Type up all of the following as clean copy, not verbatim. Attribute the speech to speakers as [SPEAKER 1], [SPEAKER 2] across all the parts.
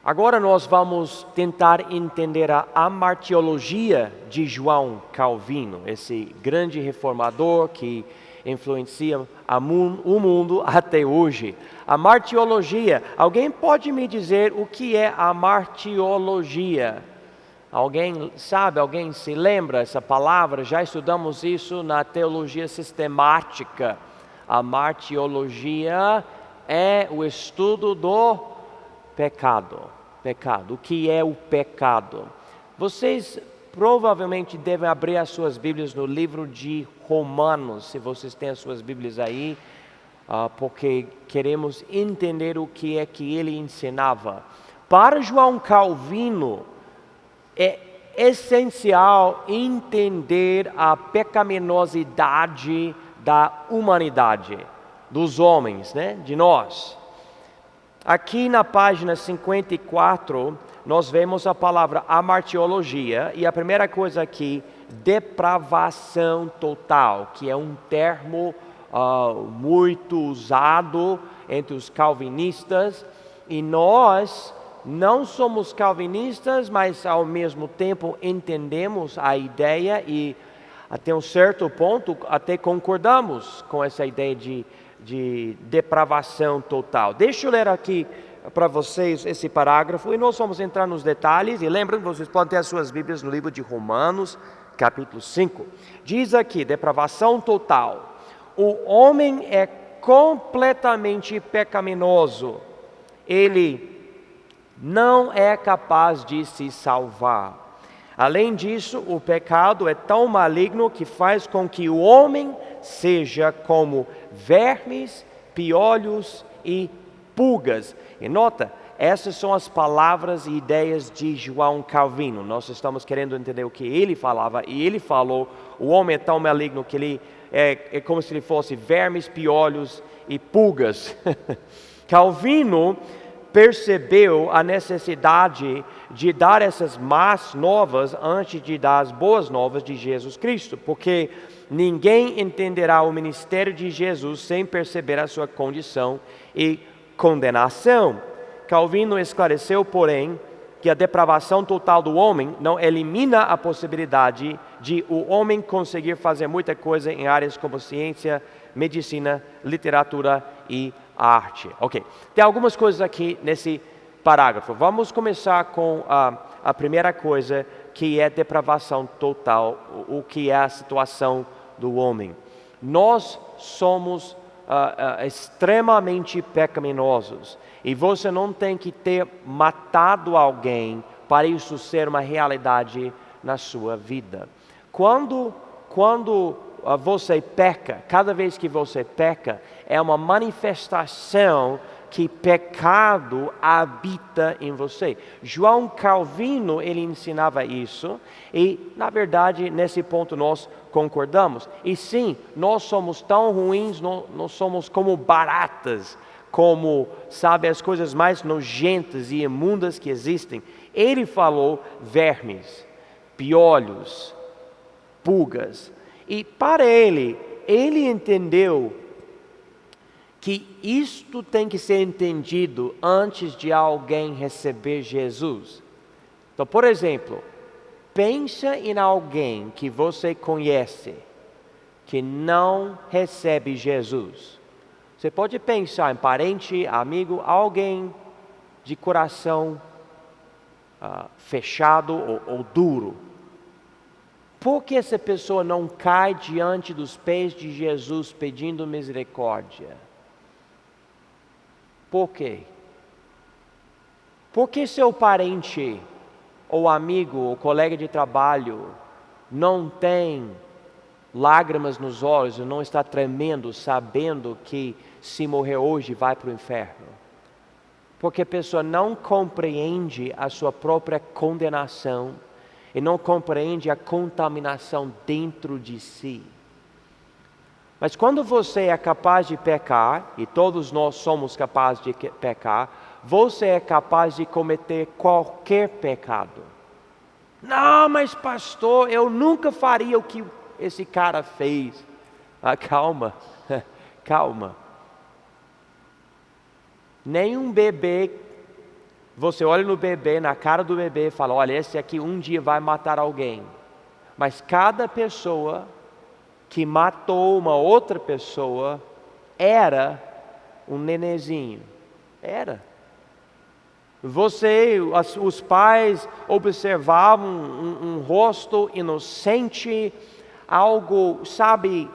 [SPEAKER 1] Agora nós vamos tentar entender a amartiologia de João Calvino, esse grande reformador que influencia o mundo até hoje. A martiologia, alguém pode me dizer o que é a martiologia? Alguém sabe, alguém se lembra essa palavra? Já estudamos isso na teologia sistemática. A martiologia é o estudo do pecado. O que é o pecado? Vocês provavelmente devem abrir as suas Bíblias no livro de Romanos, se vocês têm as suas Bíblias aí, porque queremos entender o que é que ele ensinava. Para João Calvino, é essencial entender a pecaminosidade da humanidade, dos homens, de nós. Aqui na página 54, nós vemos a palavra amartiologia, e a primeira coisa aqui, depravação total, que é um termo muito usado entre os calvinistas, e nós não somos calvinistas, mas ao mesmo tempo entendemos a ideia e até um certo ponto até concordamos com essa ideia de depravação total. Deixa eu ler aqui para vocês esse parágrafo e nós vamos entrar nos detalhes. E lembrem, vocês podem ter as suas Bíblias no livro de Romanos, capítulo 5. Diz aqui, depravação total. O homem é completamente pecaminoso. Ele não é capaz de se salvar. Além disso, o pecado é tão maligno que faz com que o homem seja como vermes, piolhos e pulgas. E nota, essas são as palavras e ideias de João Calvino. Nós estamos querendo entender o que ele falava, e ele falou, o homem é tão maligno que ele é como se ele fosse vermes, piolhos e pulgas. Calvino percebeu a necessidade de dar essas más novas antes de dar as boas novas de Jesus Cristo, porque ninguém entenderá o ministério de Jesus sem perceber a sua condição e condenação. Calvino esclareceu, porém, que a depravação total do homem não elimina a possibilidade de o homem conseguir fazer muita coisa em áreas como ciência, medicina, literatura e arte. Ok, tem algumas coisas aqui nesse parágrafo. Vamos começar com a primeira coisa, que é depravação total, o que é a situação do homem. Nós somos extremamente pecaminosos, e você não tem que ter matado alguém para isso ser uma realidade na sua vida. Quando você peca, cada vez que você peca, é uma manifestação que pecado habita em você. João Calvino, ele ensinava isso, e na verdade nesse ponto nós concordamos. E sim, nós somos tão ruins, nós somos como baratas, como, sabe, as coisas mais nojentas e imundas que existem. Ele falou vermes, piolhos, pulgas. E para ele entendeu que isto tem que ser entendido antes de alguém receber Jesus. Então, por exemplo, pensa em alguém que você conhece que não recebe Jesus. Você pode pensar em parente, amigo, alguém de coração fechado ou duro. Por que essa pessoa não cai diante dos pés de Jesus pedindo misericórdia? Por quê? Por que seu parente, ou amigo, ou colega de trabalho não tem lágrimas nos olhos e não está tremendo, sabendo que se morrer hoje vai para o inferno? Porque a pessoa não compreende a sua própria condenação e não compreende a contaminação dentro de si. Mas quando você é capaz de pecar, e todos nós somos capazes de pecar, você é capaz de cometer qualquer pecado. Não, mas pastor, eu nunca faria o que esse cara fez. Calma, calma. Nenhum bebê Você olha no bebê, na cara do bebê e fala, olha, esse aqui um dia vai matar alguém. Mas cada pessoa que matou uma outra pessoa era um nenezinho. Era. Os pais observavam um rosto inocente, algo, sabe,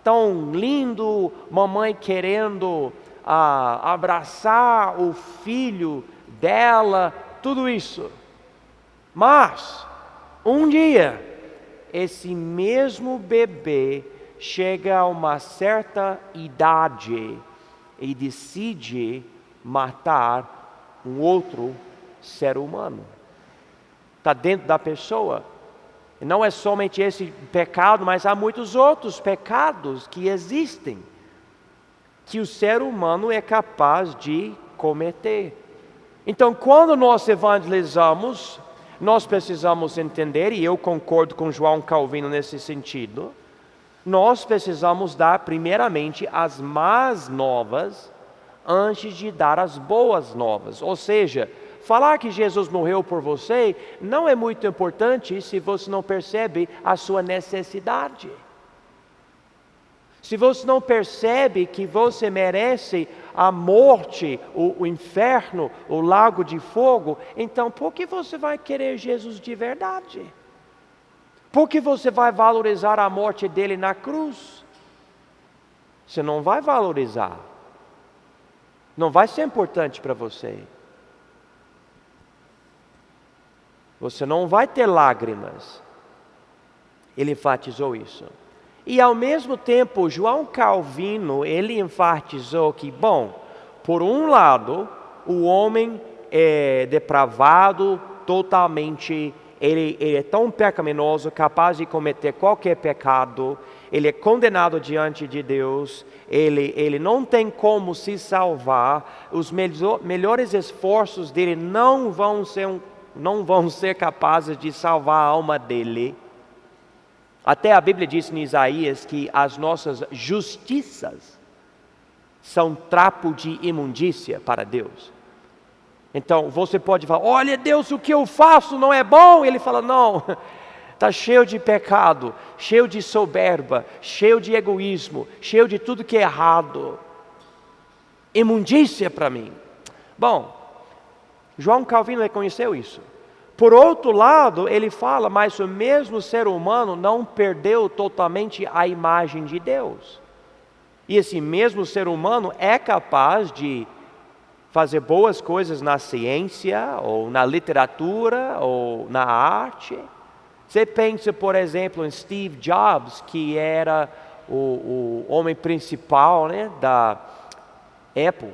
[SPEAKER 1] tão lindo, mamãe querendo abraçar o filho dela, tudo isso. Mas, um dia, esse mesmo bebê chega a uma certa idade e decide matar um outro ser humano. Está dentro da pessoa. E não é somente esse pecado, mas há muitos outros pecados que existem, que o ser humano é capaz de cometer. Então, quando nós evangelizamos, nós precisamos entender, e eu concordo com João Calvino nesse sentido, nós precisamos dar primeiramente as más novas antes de dar as boas novas. Ou seja, falar que Jesus morreu por você não é muito importante se você não percebe a sua necessidade. Se você não percebe que você merece a morte, o inferno, o lago de fogo, então por que você vai querer Jesus de verdade? Por que você vai valorizar a morte dele na cruz? Você não vai valorizar. Não vai ser importante para você. Você não vai ter lágrimas. Ele enfatizou isso. E ao mesmo tempo, João Calvino, ele enfatizou que, bom, por um lado, o homem é depravado, totalmente, ele é tão pecaminoso, capaz de cometer qualquer pecado, ele é condenado diante de Deus, ele não tem como se salvar, os melhores esforços dele não vão ser capazes de salvar a alma dele. Até a Bíblia diz em Isaías que as nossas justiças são trapo de imundícia para Deus. Então você pode falar, olha Deus, o que eu faço não é bom. Ele fala, não, está cheio de pecado, cheio de soberba, cheio de egoísmo, cheio de tudo que é errado. Imundícia para mim. Bom, João Calvino reconheceu isso. Por outro lado, ele fala, mas o mesmo ser humano não perdeu totalmente a imagem de Deus. E esse mesmo ser humano é capaz de fazer boas coisas na ciência, ou na literatura, ou na arte. Você pensa, por exemplo, em Steve Jobs, que era o homem principal, né, da Apple.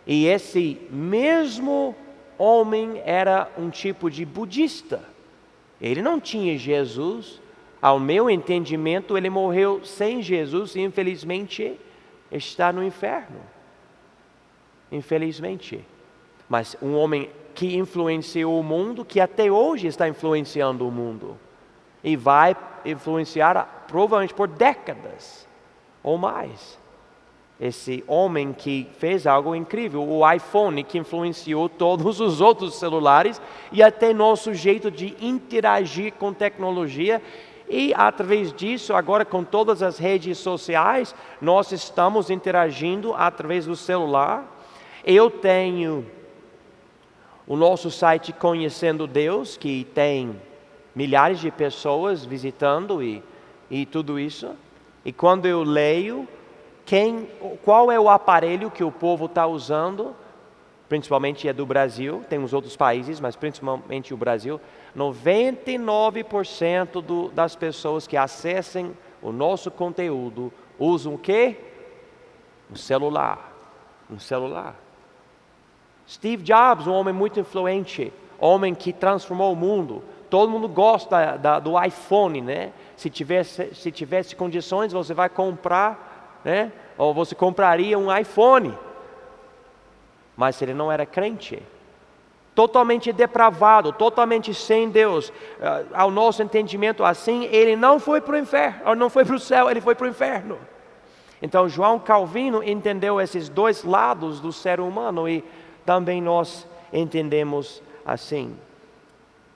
[SPEAKER 1] E esse mesmo homem era um tipo de budista. Ele não tinha Jesus. Ao meu entendimento, ele morreu sem Jesus e infelizmente está no inferno. Infelizmente. Mas um homem que influenciou o mundo, que até hoje está influenciando o mundo. E vai influenciar provavelmente por décadas ou mais. Esse homem que fez algo incrível, o iPhone, que influenciou todos os outros celulares e até nosso jeito de interagir com tecnologia. E através disso, agora com todas as redes sociais, nós estamos interagindo através do celular. Eu tenho o nosso site Conhecendo Deus, que tem milhares de pessoas visitando e tudo isso. E quando eu leio, qual é o aparelho que o povo está usando, principalmente é do Brasil, tem uns outros países, mas principalmente o Brasil, 99% das pessoas que acessem o nosso conteúdo usam o quê? Um celular. Steve Jobs, um homem muito influente, homem que transformou o mundo. Todo mundo gosta do iPhone, né? Se tivesse condições, você vai comprar, né? Ou você compraria um iPhone. Mas ele não era crente. Totalmente depravado, totalmente sem Deus. Ao nosso entendimento assim, ele não foi para o inferno, não foi para o céu, ele foi para o inferno. Então João Calvino entendeu esses dois lados do ser humano e também nós entendemos assim.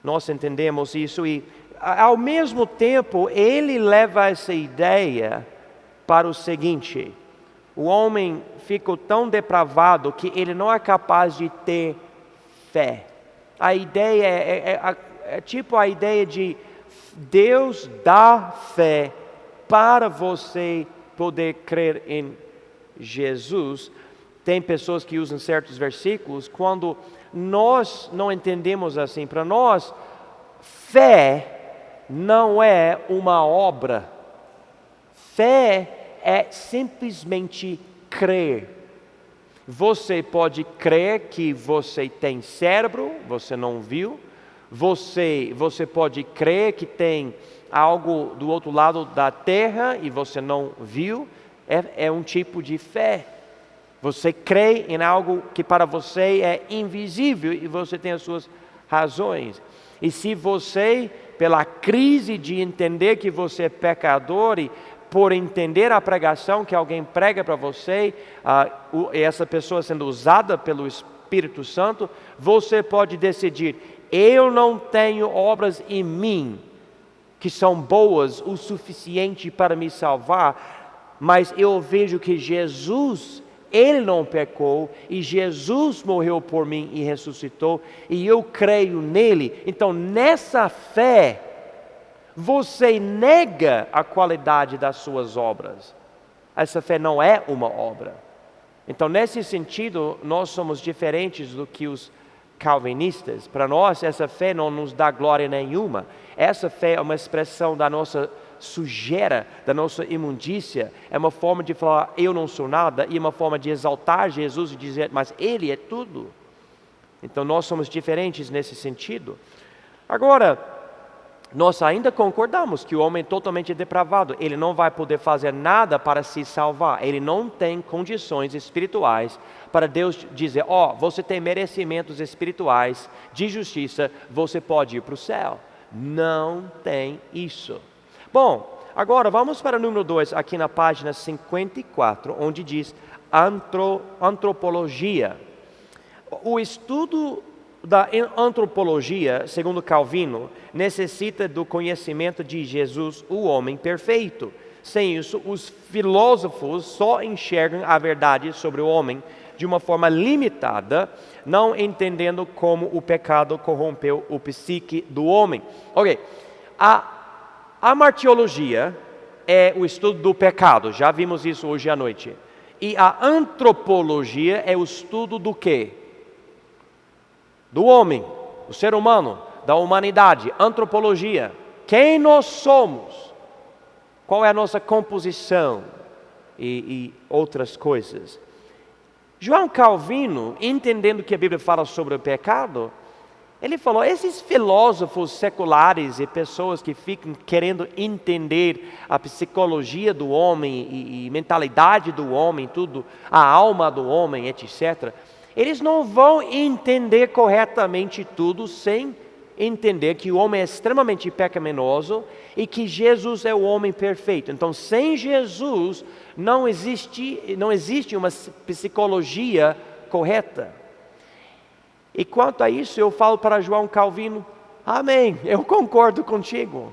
[SPEAKER 1] Nós entendemos isso e, ao mesmo tempo, ele leva essa ideia para o seguinte: o homem ficou tão depravado que ele não é capaz de ter fé. A ideia é tipo a ideia de Deus dá fé para você poder crer em Jesus. Tem pessoas que usam certos versículos quando nós não entendemos assim. Para nós, fé não é uma obra. Fé é simplesmente crer. Você pode crer que você tem cérebro, você não viu. Você pode crer que tem algo do outro lado da terra e você não viu. É um tipo de fé. Você crê em algo que para você é invisível e você tem as suas razões. E se você, pela crise de entender que você é pecador e por entender a pregação que alguém prega para você, essa pessoa sendo usada pelo Espírito Santo, você pode decidir: eu não tenho obras em mim que são boas o suficiente para me salvar, mas eu vejo que Jesus, Ele não pecou e Jesus morreu por mim e ressuscitou e eu creio nele. Então, nessa fé, você nega a qualidade das suas obras. Essa fé não é uma obra. Então, nesse sentido, nós somos diferentes do que os calvinistas. Para nós, essa fé não nos dá glória nenhuma. Essa fé é uma expressão da nossa sujeira, da nossa imundícia. É uma forma de falar: eu não sou nada, e uma forma de exaltar Jesus e dizer: mas Ele é tudo. Então, nós somos diferentes nesse sentido. Agora, nós ainda concordamos que o homem é totalmente depravado. Ele não vai poder fazer nada para se salvar. Ele não tem condições espirituais para Deus dizer: você tem merecimentos espirituais de justiça, você pode ir para o céu. Não tem isso. Bom, agora vamos para o número 2, aqui na página 54, onde diz antropologia. O estudo da antropologia, segundo Calvino, necessita do conhecimento de Jesus, o homem perfeito. Sem isso, os filósofos só enxergam a verdade sobre o homem de uma forma limitada, não entendendo como o pecado corrompeu o psique do homem. Ok, a martiologia é o estudo do pecado, já vimos isso hoje à noite. E a antropologia é o estudo do quê? Do homem, do ser humano, da humanidade. Antropologia, quem nós somos, qual é a nossa composição e outras coisas. João Calvino, entendendo que a Bíblia fala sobre o pecado, ele falou: esses filósofos seculares e pessoas que ficam querendo entender a psicologia do homem e mentalidade do homem, tudo, a alma do homem, etc., eles não vão entender corretamente tudo sem entender que o homem é extremamente pecaminoso e que Jesus é o homem perfeito. Então, sem Jesus, não existe uma psicologia correta. E quanto a isso, eu falo para João Calvino: amém, eu concordo contigo.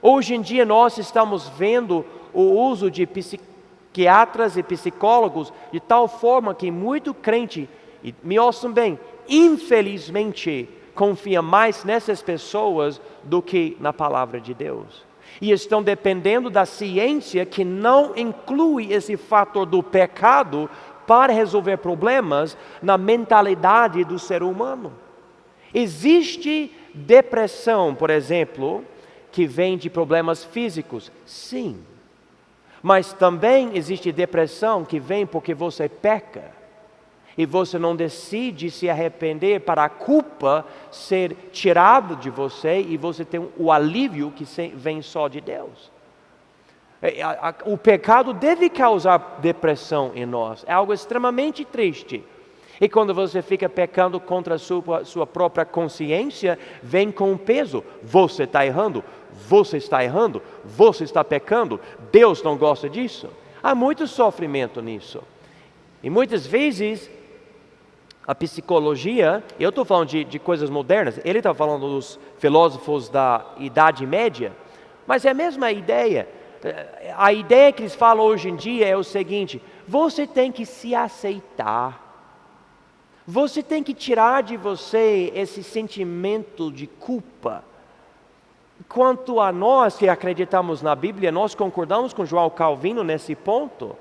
[SPEAKER 1] Hoje em dia nós estamos vendo o uso de psiquiatras e psicólogos de tal forma que muito crente, e me ouçam bem, infelizmente confia mais nessas pessoas do que na palavra de Deus. E estão dependendo da ciência que não inclui esse fator do pecado para resolver problemas na mentalidade do ser humano. Existe depressão, por exemplo, que vem de problemas físicos? Sim. Mas também existe depressão que vem porque você peca. E você não decide se arrepender para a culpa ser tirada de você e você ter o alívio que vem só de Deus. O pecado deve causar depressão em nós, é algo extremamente triste. E quando você fica pecando contra a sua própria consciência, vem com um peso: você está errando, você está errando, você está pecando, Deus não gosta disso. Há muito sofrimento nisso. E muitas vezes A psicologia, eu estou falando de coisas modernas, ele está falando dos filósofos da Idade Média, mas é a mesma ideia. A ideia que eles falam hoje em dia é o seguinte: você tem que se aceitar. Você tem que tirar de você esse sentimento de culpa. Quanto a nós que acreditamos na Bíblia, nós concordamos com João Calvino nesse ponto.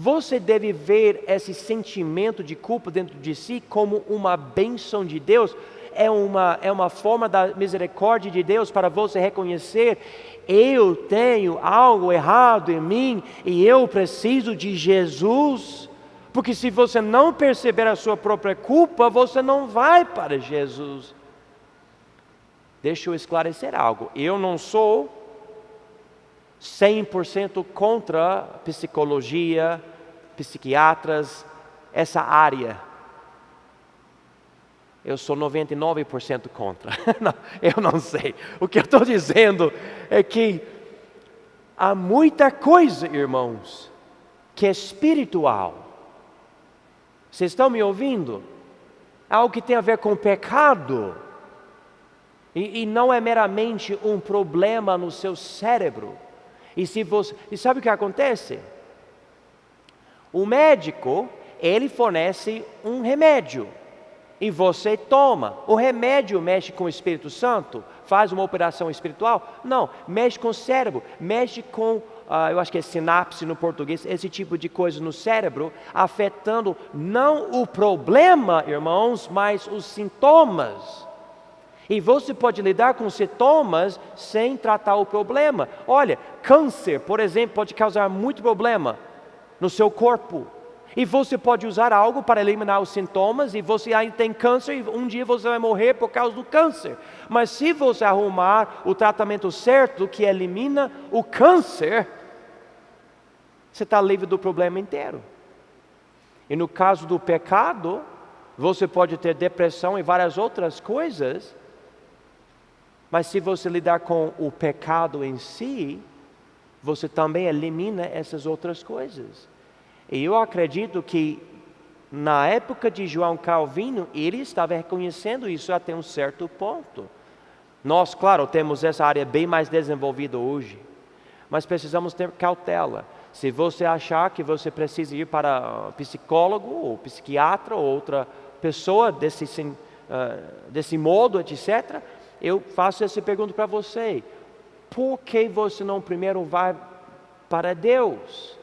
[SPEAKER 1] Você deve ver esse sentimento de culpa dentro de si como uma bênção de Deus. É uma forma da misericórdia de Deus para você reconhecer: eu tenho algo errado em mim e eu preciso de Jesus. Porque se você não perceber a sua própria culpa, você não vai para Jesus. Deixa eu esclarecer algo. Eu não sou 100% contra psicologia, psiquiatras, essa área. Eu sou 99% contra. Não, eu não sei. O que eu estou dizendo é que há muita coisa, irmãos, que é espiritual. Vocês estão me ouvindo? Algo que tem a ver com pecado. E não é meramente um problema no seu cérebro. E sabe o que acontece? O médico, ele fornece um remédio. E você toma. O remédio mexe com o Espírito Santo? Faz uma operação espiritual? Não, mexe com o cérebro, mexe com, eu acho que é sinapse no português, esse tipo de coisa no cérebro, afetando não o problema, irmãos, mas os sintomas. E você pode lidar com sintomas sem tratar o problema. Olha, câncer, por exemplo, pode causar muito problema no seu corpo. E você pode usar algo para eliminar os sintomas, e você ainda tem câncer, e um dia você vai morrer por causa do câncer. Mas se você arrumar o tratamento certo, que elimina o câncer, você está livre do problema inteiro. E no caso do pecado, você pode ter depressão e várias outras coisas, mas se você lidar com o pecado em si, você também elimina essas outras coisas. E eu acredito que na época de João Calvino, ele estava reconhecendo isso até um certo ponto. Nós, claro, temos essa área bem mais desenvolvida hoje, mas precisamos ter cautela. Se você achar que você precisa ir para psicólogo ou psiquiatra ou outra pessoa desse modo, etc., eu faço essa pergunta para você: por que você não primeiro vai para Deus?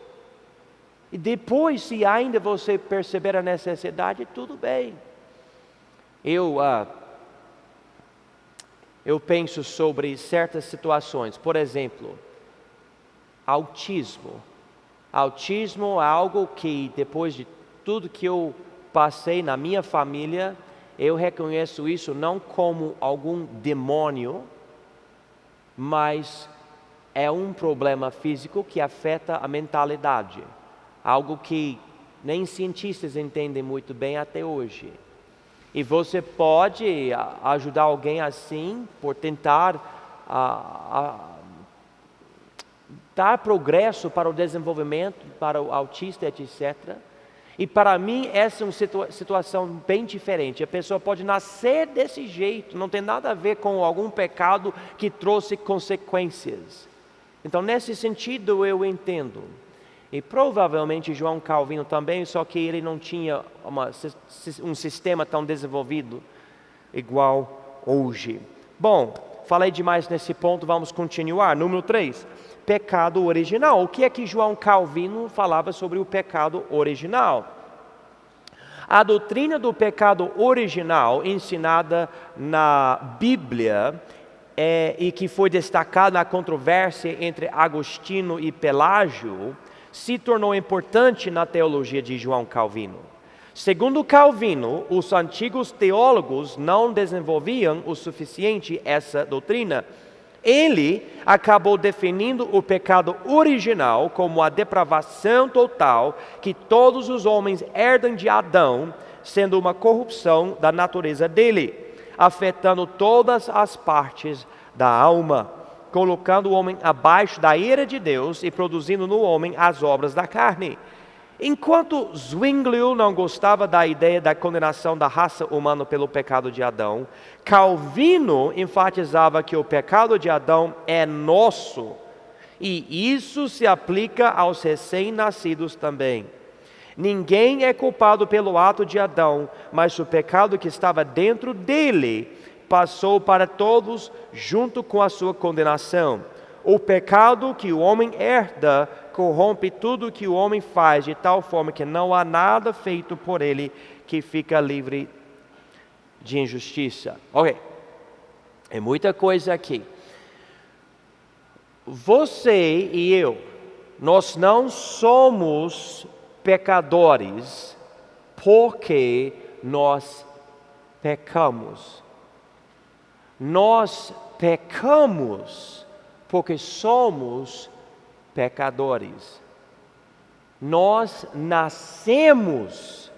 [SPEAKER 1] E depois, se ainda você perceber a necessidade, tudo bem. Eu penso sobre certas situações. Por exemplo, autismo. Autismo é algo que, depois de tudo que eu passei na minha família, eu reconheço isso não como algum demônio, mas é um problema físico que afeta a mentalidade. Algo que nem cientistas entendem muito bem até hoje. E você pode ajudar alguém assim, por tentar dar progresso para o desenvolvimento, para o autista, etc. E para mim essa é uma situação bem diferente. A pessoa pode nascer desse jeito, não tem nada a ver com algum pecado que trouxe consequências. Então, nesse sentido, eu entendo. E provavelmente João Calvino também, só que ele não tinha um sistema tão desenvolvido igual hoje. Bom, falei demais nesse ponto, vamos continuar. Número 3, pecado original. O que é que João Calvino falava sobre o pecado original? A doutrina do pecado original, ensinada na Bíblia, e que foi destacada na controvérsia entre Agostinho e Pelágio, se tornou importante na teologia de João Calvino. Segundo Calvino, os antigos teólogos não desenvolviam o suficiente essa doutrina. Ele acabou definindo o pecado original como a depravação total que todos os homens herdam de Adão, sendo uma corrupção da natureza dele, afetando todas as partes da alma, colocando o homem abaixo da ira de Deus e produzindo no homem as obras da carne. Enquanto Zwinglio não gostava da ideia da condenação da raça humana pelo pecado de Adão, Calvino enfatizava que o pecado de Adão é nosso, e isso se aplica aos recém-nascidos também. Ninguém é culpado pelo ato de Adão, mas o pecado que estava dentro dele passou para todos junto com a sua condenação. O pecado que o homem herda corrompe tudo o que o homem faz, de tal forma que não há nada feito por ele que fica livre de injustiça. Ok, é muita coisa aqui. Você e eu, nós não somos pecadores porque nós pecamos. Nós pecamos porque somos pecadores. Nós nascemos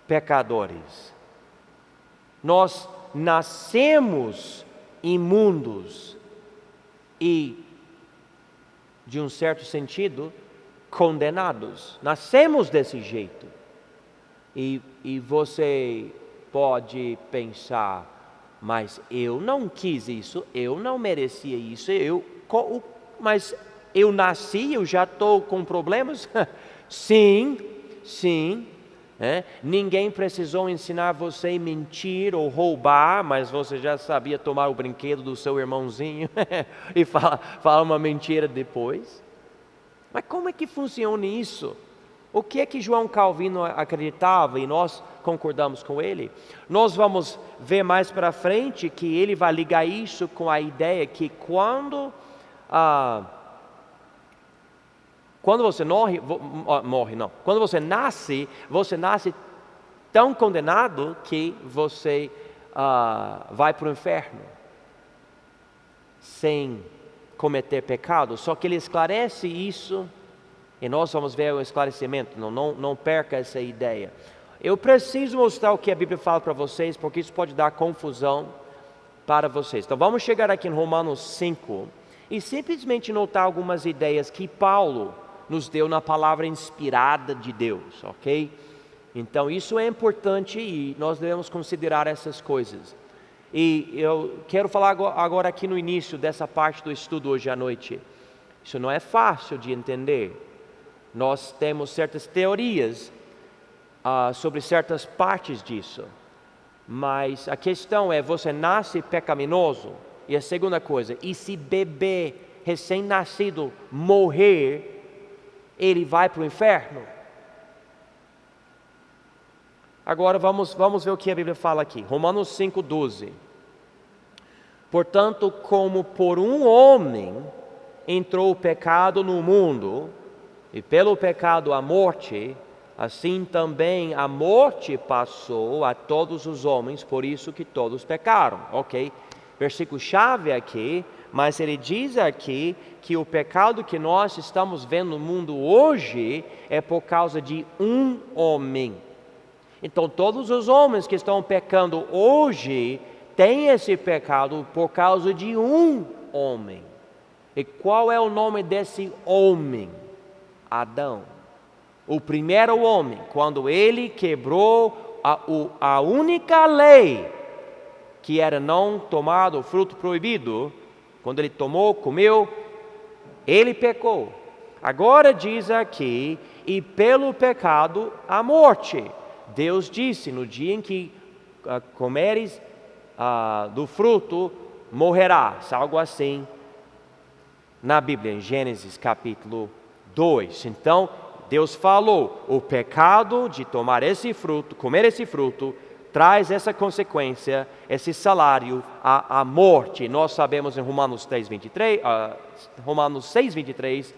[SPEAKER 1] pecadores. Nós nascemos imundos e, de um certo sentido, condenados. Nascemos desse jeito. E você pode pensar, mas eu não quis isso, eu não merecia isso, mas eu nasci, eu já estou com problemas? Sim. Ninguém precisou ensinar você a mentir ou roubar, mas você já sabia tomar o brinquedo do seu irmãozinho e falar uma mentira depois. Mas como é que funciona isso? O que é que João Calvino acreditava e nós concordamos com ele? Nós vamos ver mais para frente que ele vai ligar isso com a ideia que quando você quando você nasce tão condenado que você vai para o inferno sem cometer pecado. Só que ele esclarece isso e nós vamos ver o esclarecimento. Não perca essa ideia. Eu preciso mostrar o que a Bíblia fala para vocês, porque isso pode dar confusão para vocês. Então vamos chegar aqui em Romanos 5 e simplesmente notar algumas ideias que Paulo nos deu na palavra inspirada de Deus, ok? Então isso é importante e nós devemos considerar essas coisas. E eu quero falar agora aqui no início dessa parte do estudo hoje à noite. Isso não é fácil de entender. Nós temos certas teorias sobre certas partes disso. Mas a questão é, você nasce pecaminoso? E a segunda coisa, e se bebê recém-nascido morrer, ele vai para o inferno? Agora vamos ver o que a Bíblia fala aqui. Romanos 5,12. Portanto, como por um homem entrou o pecado no mundo, e pelo pecado a morte, assim também a morte passou a todos os homens, por isso que todos pecaram. Ok, versículo chave aqui, mas ele diz aqui que o pecado que nós estamos vendo no mundo hoje é por causa de um homem. Então todos os homens que estão pecando hoje têm esse pecado por causa de um homem. E qual é o nome desse homem? Adão. O primeiro homem, quando ele quebrou a única lei, que era não tomar o fruto proibido, quando ele tomou, comeu, ele pecou. Agora diz aqui, e pelo pecado a morte. Deus disse, no dia em que comeres do fruto, morrerás, algo assim, na Bíblia, em Gênesis capítulo 2. Então, Deus falou, o pecado de tomar esse fruto, comer esse fruto, traz essa consequência, esse salário, a morte. Nós sabemos em Romanos 6,23,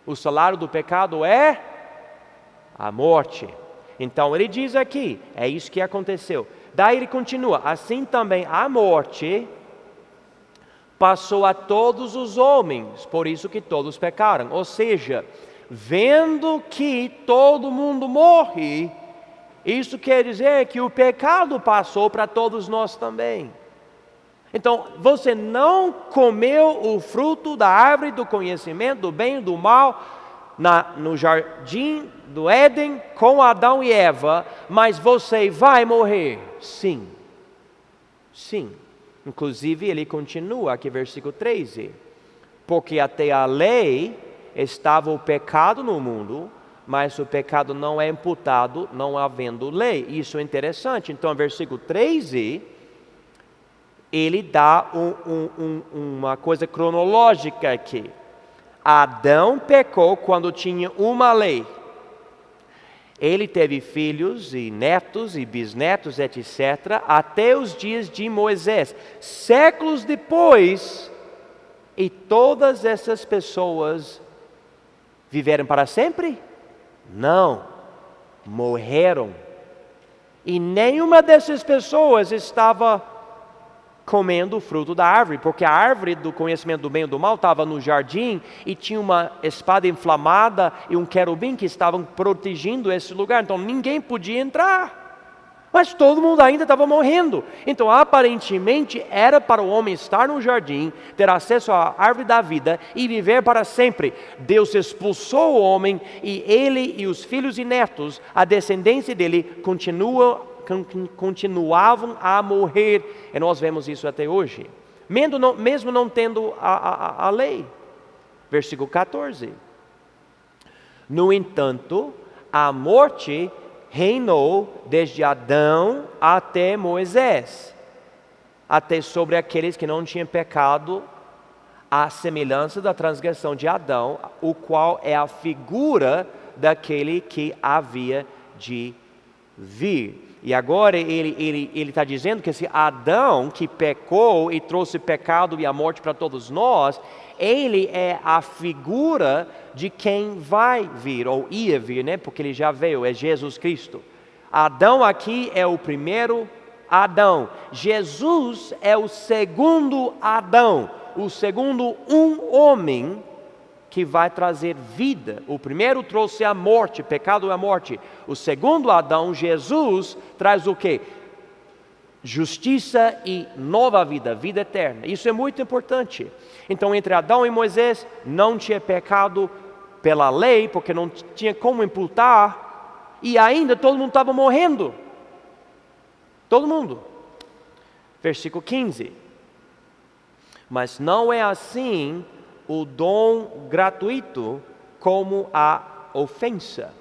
[SPEAKER 1] o salário do pecado é a morte. Então ele diz aqui, é isso que aconteceu. Daí ele continua, assim também a morte passou a todos os homens, por isso que todos pecaram. Ou seja, vendo que todo mundo morre, isso quer dizer que o pecado passou para todos nós também. Então, você não comeu o fruto da árvore do conhecimento do bem e do mal no jardim do Éden com Adão e Eva, mas você vai morrer. Sim. Sim. Inclusive ele continua aqui, versículo 13. Porque até a lei estava o pecado no mundo, mas o pecado não é imputado não havendo lei. Isso é interessante. Então, versículo 13, ele dá uma coisa cronológica aqui. Adão pecou quando tinha uma lei. Ele teve filhos e netos e bisnetos, etc., até os dias de Moisés. Séculos depois, e todas essas pessoas viveram para sempre? Não, morreram. E nenhuma dessas pessoas estava comendo o fruto da árvore, porque a árvore do conhecimento do bem e do mal estava no jardim e tinha uma espada inflamada e um querubim que estavam protegendo esse lugar, então ninguém podia entrar, mas todo mundo ainda estava morrendo. Então aparentemente era para o homem estar no jardim, ter acesso à árvore da vida e viver para sempre. Deus expulsou o homem e ele e os filhos e netos, a descendência dele, continuavam a morrer, e nós vemos isso até hoje, mesmo não tendo a lei. Versículo 14. No entanto, a morte reinou desde Adão até Moisés, até sobre aqueles que não tinham pecado, à semelhança da transgressão de Adão, o qual é a figura daquele que havia de vir. E agora ele está dizendo que esse Adão que pecou e trouxe pecado e a morte para todos nós, ele é a figura de quem vai vir, ou ia vir, né? Porque ele já veio, é Jesus Cristo. Adão aqui é o primeiro Adão. Jesus é o segundo Adão, o segundo homem que vai trazer vida. O primeiro trouxe a morte, pecado e a morte. O segundo Adão, Jesus, traz o quê? Justiça e nova vida, vida eterna. Isso é muito importante. Então, entre Adão e Moisés, não tinha pecado pela lei, porque não tinha como imputar, e ainda todo mundo estava morrendo. Todo mundo. Versículo 15. Mas não é assim o dom gratuito como a ofensa.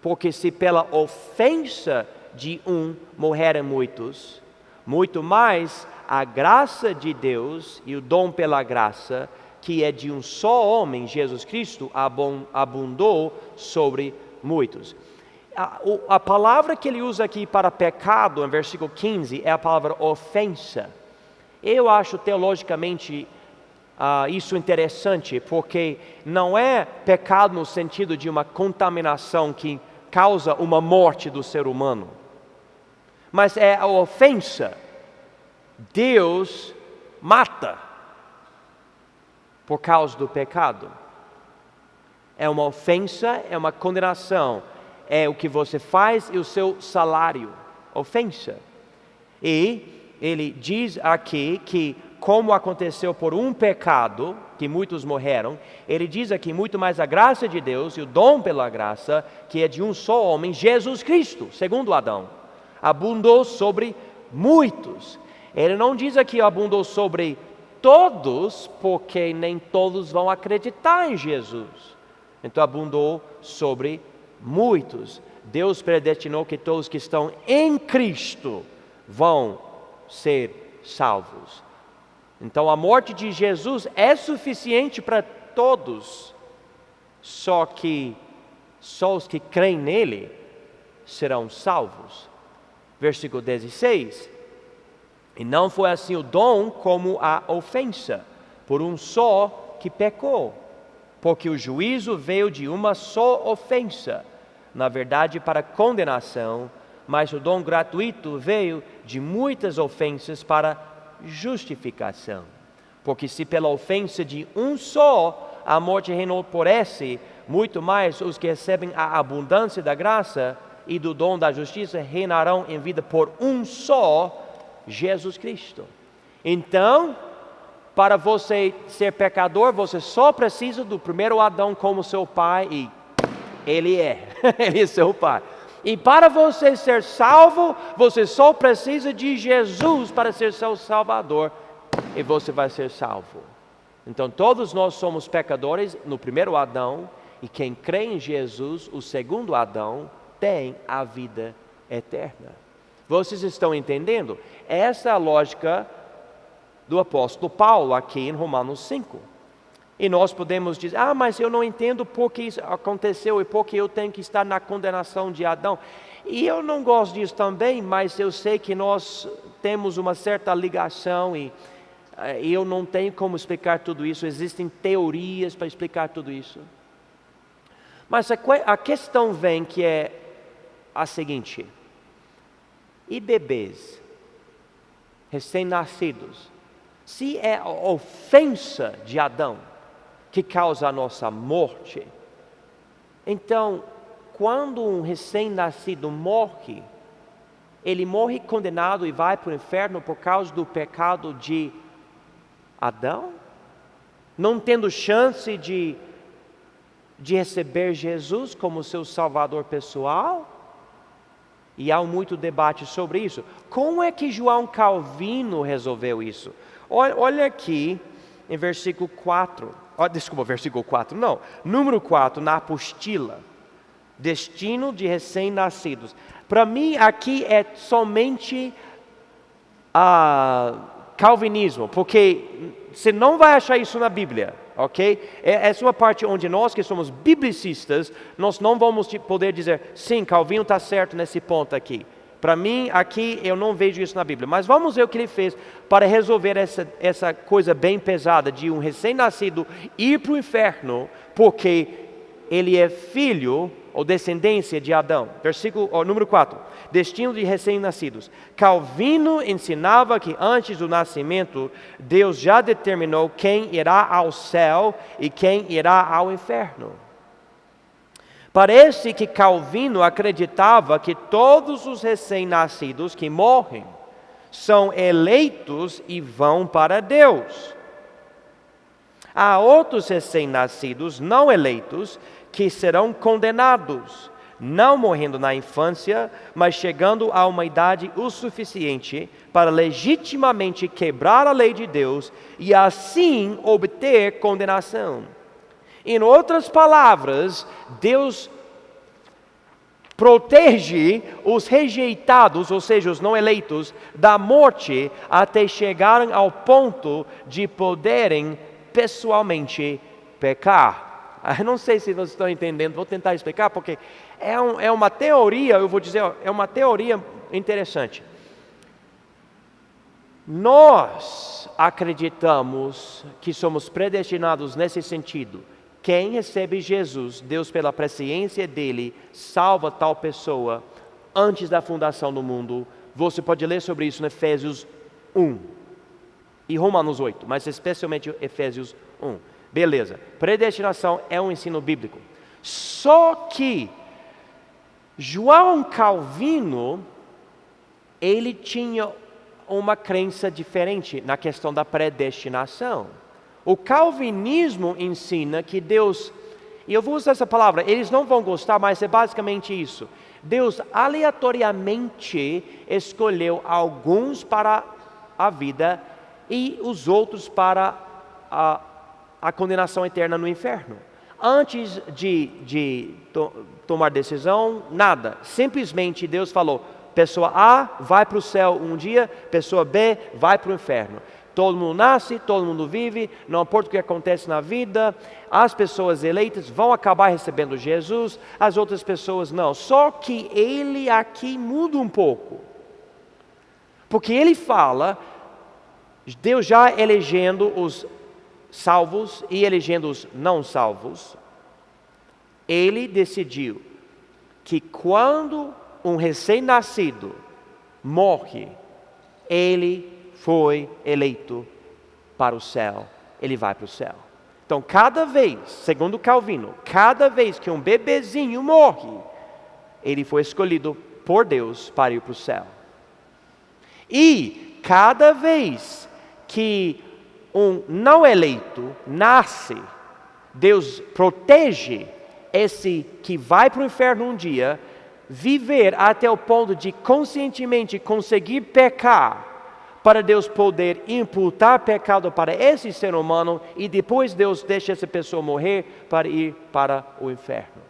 [SPEAKER 1] Porque se pela ofensa de um morreram muitos, muito mais a graça de Deus e o dom pela graça, que é de um só homem, Jesus Cristo, abundou sobre muitos. A palavra que ele usa aqui para pecado, em versículo 15, é a palavra ofensa. Eu acho teologicamente isso interessante, porque não é pecado no sentido de uma contaminação que causa uma morte do ser humano, mas é a ofensa. Deus mata por causa do pecado. É uma ofensa, é uma condenação, é o que você faz e o seu salário, ofensa. E ele diz aqui que como aconteceu por um pecado, que muitos morreram, ele diz aqui muito mais a graça de Deus e o dom pela graça, que é de um só homem, Jesus Cristo, segundo Adão, abundou sobre muitos. Ele não diz aqui abundou sobre todos, porque nem todos vão acreditar em Jesus. Então abundou sobre muitos. Deus predestinou que todos que estão em Cristo vão ser salvos. Então a morte de Jesus é suficiente para todos, só os que creem nele serão salvos. Versículo 16. E não foi assim o dom como a ofensa, por um só que pecou, porque o juízo veio de uma só ofensa, na verdade para condenação, mas o dom gratuito veio de muitas ofensas para justificação. Porque se pela ofensa de um só a morte reinou por esse, muito mais os que recebem a abundância da graça e do dom da justiça reinarão em vida por um só, Jesus Cristo. Então, para você ser pecador, você só precisa do primeiro Adão como seu pai, e ele é seu pai. E para você ser salvo, você só precisa de Jesus para ser seu Salvador, e você vai ser salvo. Então todos nós somos pecadores no primeiro Adão, e quem crê em Jesus, o segundo Adão, tem a vida eterna. Vocês estão entendendo? Essa é a lógica do apóstolo Paulo aqui em Romanos 5. E nós podemos dizer, mas eu não entendo por que isso aconteceu e por que eu tenho que estar na condenação de Adão. E eu não gosto disso também, mas eu sei que nós temos uma certa ligação e eu não tenho como explicar tudo isso. Existem teorias para explicar tudo isso. Mas a questão vem que é a seguinte: e bebês recém-nascidos, se é a ofensa de Adão que causa a nossa morte, então quando um recém-nascido morre, ele morre condenado e vai para o inferno por causa do pecado de Adão, não tendo chance de receber Jesus como seu Salvador pessoal? E há muito debate sobre isso. Como é que João Calvino resolveu isso? Olha aqui em versículo 4. Versículo 4, não. Número 4, na apostila. Destino de recém-nascidos. Para mim, aqui é somente calvinismo, porque você não vai achar isso na Bíblia, ok? Essa é uma parte onde nós que somos biblicistas, nós não vamos poder dizer, sim, Calvino está certo nesse ponto aqui. Para mim, aqui eu não vejo isso na Bíblia, mas vamos ver o que ele fez para resolver essa coisa bem pesada de um recém-nascido ir para o inferno, porque ele é filho ou descendência de Adão. Número 4, destino de recém-nascidos. Calvino ensinava que antes do nascimento, Deus já determinou quem irá ao céu e quem irá ao inferno. Parece que Calvino acreditava que todos os recém-nascidos que morrem são eleitos e vão para Deus. Há outros recém-nascidos não eleitos que serão condenados, não morrendo na infância, mas chegando a uma idade o suficiente para legitimamente quebrar a lei de Deus e assim obter condenação. Em outras palavras, Deus protege os rejeitados, ou seja, os não eleitos, da morte até chegarem ao ponto de poderem pessoalmente pecar. Eu não sei se vocês estão entendendo, vou tentar explicar, porque é uma teoria, eu vou dizer, é uma teoria interessante. Nós acreditamos que somos predestinados nesse sentido. Quem recebe Jesus, Deus pela presciência dele, salva tal pessoa antes da fundação do mundo. Você pode ler sobre isso em Efésios 1 e Romanos 8, mas especialmente Efésios 1. Beleza, predestinação é um ensino bíblico. Só que João Calvino, ele tinha uma crença diferente na questão da predestinação. O calvinismo ensina que Deus, e eu vou usar essa palavra, eles não vão gostar, mas é basicamente isso. Deus aleatoriamente escolheu alguns para a vida e os outros para a condenação eterna no inferno. Antes de tomar decisão, nada. Simplesmente Deus falou, pessoa A vai para o céu um dia, pessoa B vai para o inferno. Todo mundo nasce, todo mundo vive, não importa o que acontece na vida, as pessoas eleitas vão acabar recebendo Jesus, as outras pessoas não. Só que ele aqui muda um pouco. Porque ele fala, Deus já elegendo os salvos e elegendo os não salvos, ele decidiu que quando um recém-nascido morre, ele foi eleito para o céu, ele vai para o céu. Então cada vez, segundo Calvino, cada vez que um bebezinho morre, ele foi escolhido por Deus para ir para o céu. E cada vez que um não eleito nasce, Deus protege esse que vai para o inferno um dia, viver até o ponto de conscientemente conseguir pecar, para Deus poder imputar pecado para esse ser humano, e depois Deus deixa essa pessoa morrer para ir para o inferno.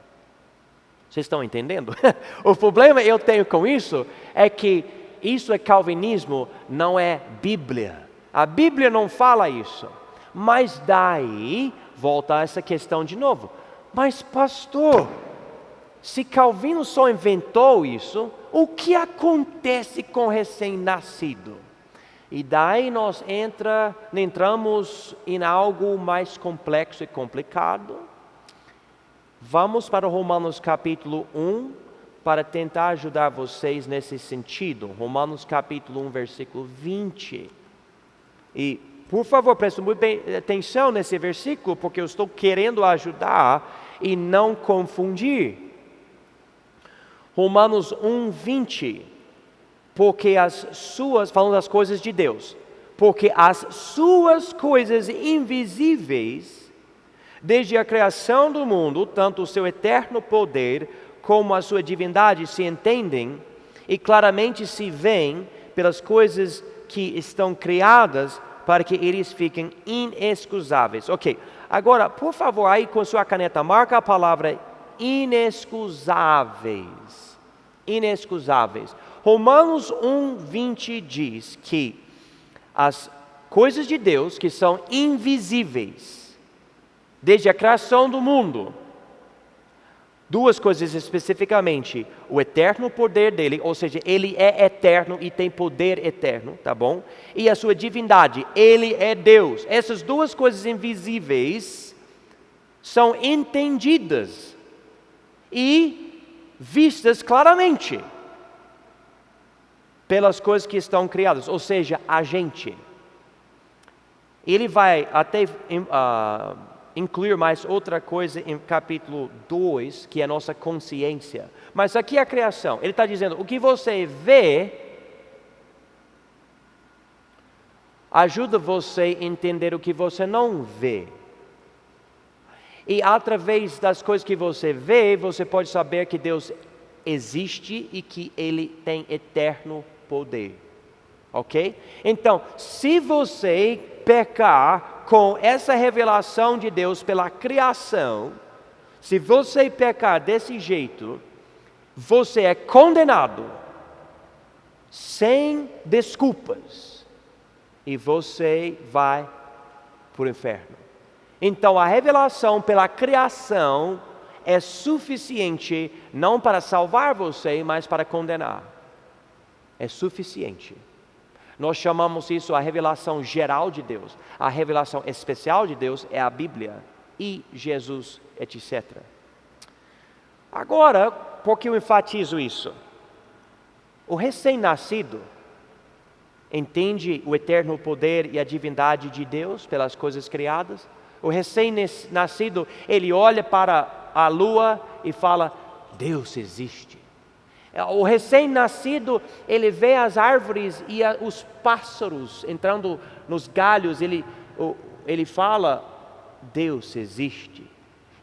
[SPEAKER 1] Vocês estão entendendo? O problema eu tenho com isso é que isso é calvinismo, não é Bíblia. A Bíblia não fala isso. Mas daí volta a essa questão de novo. Mas pastor, se Calvino só inventou isso, o que acontece com o recém-nascido? E daí nós entramos em algo mais complexo e complicado. Vamos para Romanos capítulo 1, para tentar ajudar vocês nesse sentido. Romanos capítulo 1, versículo 20. E, por favor, prestem muito bem atenção nesse versículo, porque eu estou querendo ajudar e não confundir. Romanos 1, 20. Porque falando das coisas de Deus, porque as suas coisas invisíveis, desde a criação do mundo, tanto o seu eterno poder, como a sua divindade se entendem, e claramente se veem pelas coisas que estão criadas, para que eles fiquem inexcusáveis. Ok, agora, por favor, aí com sua caneta, marca a palavra inexcusáveis. Inexcusáveis. Romanos 1, 20 diz que as coisas de Deus que são invisíveis, desde a criação do mundo, duas coisas especificamente, o eterno poder dele, ou seja, ele é eterno e tem poder eterno, tá bom? E a sua divindade, ele é Deus. Essas duas coisas invisíveis são entendidas e vistas claramente pelas coisas que estão criadas, ou seja, a gente. Ele vai até incluir mais outra coisa em capítulo 2, que é a nossa consciência. Mas aqui é a criação. Ele está dizendo, o que você vê ajuda você a entender o que você não vê. E através das coisas que você vê, você pode saber que Deus existe e que Ele tem eterno poder. Ok? Então, se você pecar com essa revelação de Deus pela criação, se você pecar desse jeito, você é condenado, sem desculpas, e você vai para o inferno. Então, a revelação pela criação é suficiente, não para salvar você, mas para condenar. É suficiente. Nós chamamos isso a revelação geral de Deus. A revelação especial de Deus é a Bíblia e Jesus, etc. Agora, por que eu enfatizo isso? O recém-nascido entende o eterno poder e a divindade de Deus pelas coisas criadas. O recém-nascido, ele olha para a lua e fala, Deus existe. O recém-nascido, ele vê as árvores e os pássaros entrando nos galhos, ele fala, Deus existe.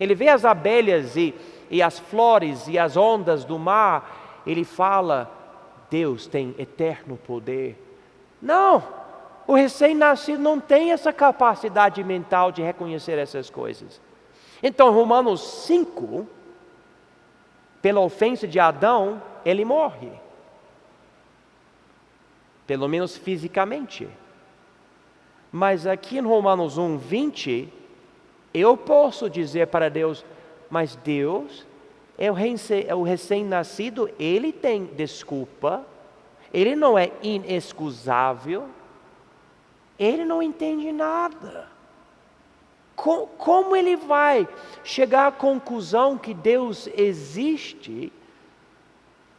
[SPEAKER 1] Ele vê as abelhas e as flores e as ondas do mar, ele fala, Deus tem eterno poder. Não, o recém-nascido não tem essa capacidade mental de reconhecer essas coisas. Então, Romanos 5, pela ofensa de Adão, ele morre. Pelo menos fisicamente. Mas aqui em Romanos 1, 20, eu posso dizer para Deus, mas Deus é o recém-nascido, ele tem desculpa, ele não é inexcusável, ele não entende nada. Como ele vai chegar à conclusão que Deus existe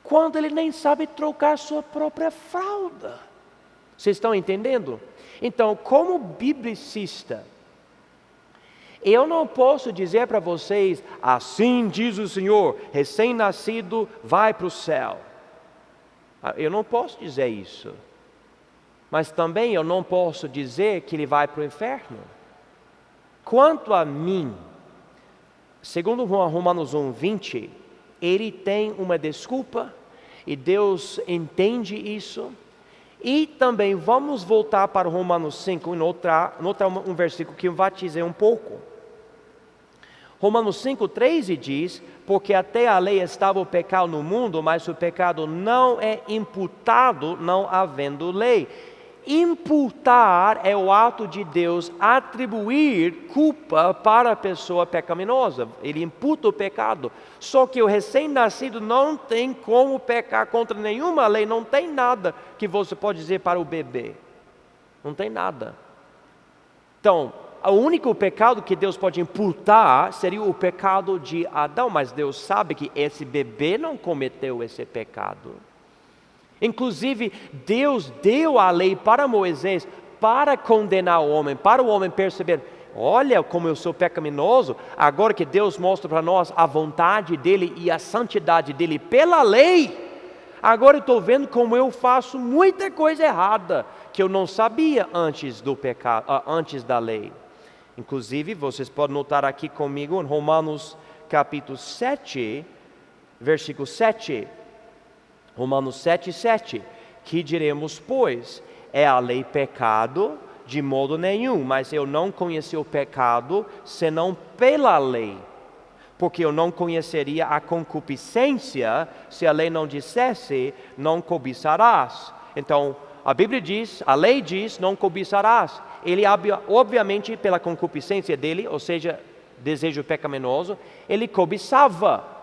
[SPEAKER 1] quando ele nem sabe trocar sua própria fralda? Vocês estão entendendo? Então, como biblicista, eu não posso dizer para vocês, assim diz o Senhor, recém-nascido vai para o céu. Eu não posso dizer isso. mas também eu não posso dizer que ele vai para o inferno. Quanto a mim, segundo Romanos 1:20, ele tem uma desculpa e Deus entende isso. E também vamos voltar para Romanos 5, um versículo que eu enfatizei um pouco. Romanos 5:13 diz: porque até a lei estava o pecado no mundo, mas o pecado não é imputado não havendo lei. Imputar é o ato de Deus atribuir culpa para a pessoa pecaminosa. Ele imputa o pecado. Só que o recém-nascido não tem como pecar contra nenhuma lei. Não tem nada que você pode dizer para o bebê. Não tem nada. Então, o único pecado que Deus pode imputar seria o pecado de Adão. Mas Deus sabe que esse bebê não cometeu esse pecado. Inclusive, Deus deu a lei para Moisés para condenar o homem, para o homem perceber: olha como eu sou pecaminoso. Agora que Deus mostra para nós a vontade dEle e a santidade dEle pela lei, agora eu estou vendo como eu faço muita coisa errada que eu não sabia antes do pecado, antes da lei. Inclusive, vocês podem notar aqui comigo em Romanos capítulo 7, versículo 7. Romanos 7:7, que diremos, pois, é a lei pecado? De modo nenhum, mas eu não conheci o pecado, senão pela lei, porque eu não conheceria a concupiscência, se a lei não dissesse, não cobiçarás. Então, a Bíblia diz, a lei diz, não cobiçarás. Ele, obviamente, pela concupiscência dele, ou seja, desejo pecaminoso, ele cobiçava.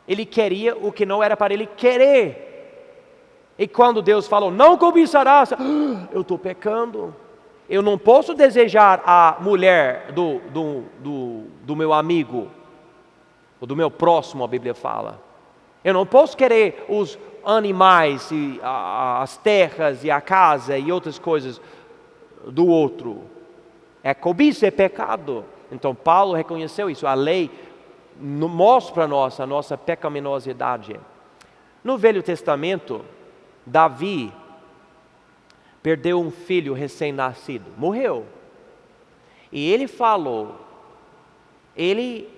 [SPEAKER 1] Ele queria o que não era para ele querer. E quando Deus falou, não cobiçarás, eu estou pecando. Eu não posso desejar a mulher do meu amigo, ou do meu próximo, a Bíblia fala. Eu não posso querer os animais, e as terras, e a casa, e outras coisas do outro. Cobiça é pecado. Então Paulo reconheceu isso. A lei mostra para nós a nossa pecaminosidade. No Velho Testamento, Davi perdeu um filho recém-nascido, morreu. E ele falou, ele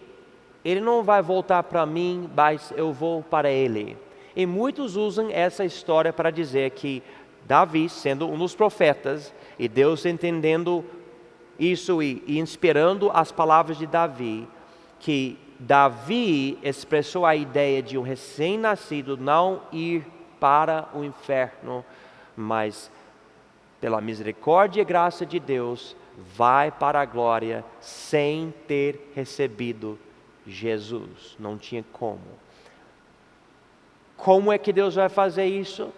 [SPEAKER 1] não vai voltar para mim, mas eu vou para ele. E muitos usam essa história para dizer que Davi, sendo um dos profetas, e Deus entendendo isso e inspirando as palavras de Davi, que Davi expressou a ideia de um recém-nascido não ir para o inferno, mas pela misericórdia e graça de Deus, vai para a glória sem ter recebido Jesus. Não tinha como. Como é que Deus vai fazer isso?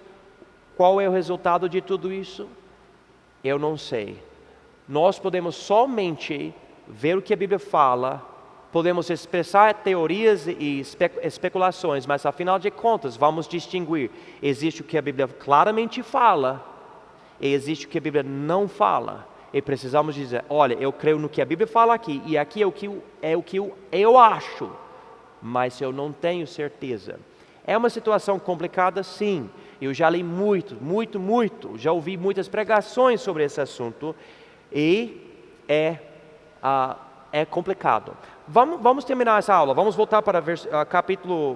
[SPEAKER 1] Qual é o resultado de tudo isso? Eu não sei. Nós podemos somente ver o que a Bíblia fala. Podemos expressar teorias e especulações, mas afinal de contas, vamos distinguir. Existe o que a Bíblia claramente fala, e existe o que a Bíblia não fala. E precisamos dizer, olha, eu creio no que a Bíblia fala aqui, e aqui é o que eu acho, mas eu não tenho certeza. É uma situação complicada, sim. Eu já li muito, já ouvi muitas pregações sobre esse assunto, e é complicado. Vamos terminar essa aula. Vamos voltar para capítulo,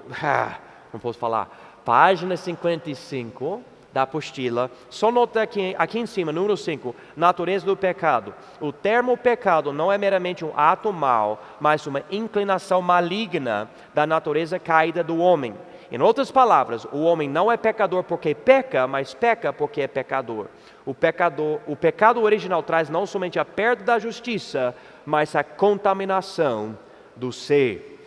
[SPEAKER 1] não posso falar, página 55 da apostila. Só nota aqui em cima, número 5, natureza do pecado. O termo pecado não é meramente um ato mau, mas uma inclinação maligna da natureza caída do homem. Em outras palavras, o homem não é pecador porque peca, mas peca porque é pecador. O pecado original traz não somente a perda da justiça, mas a contaminação do ser.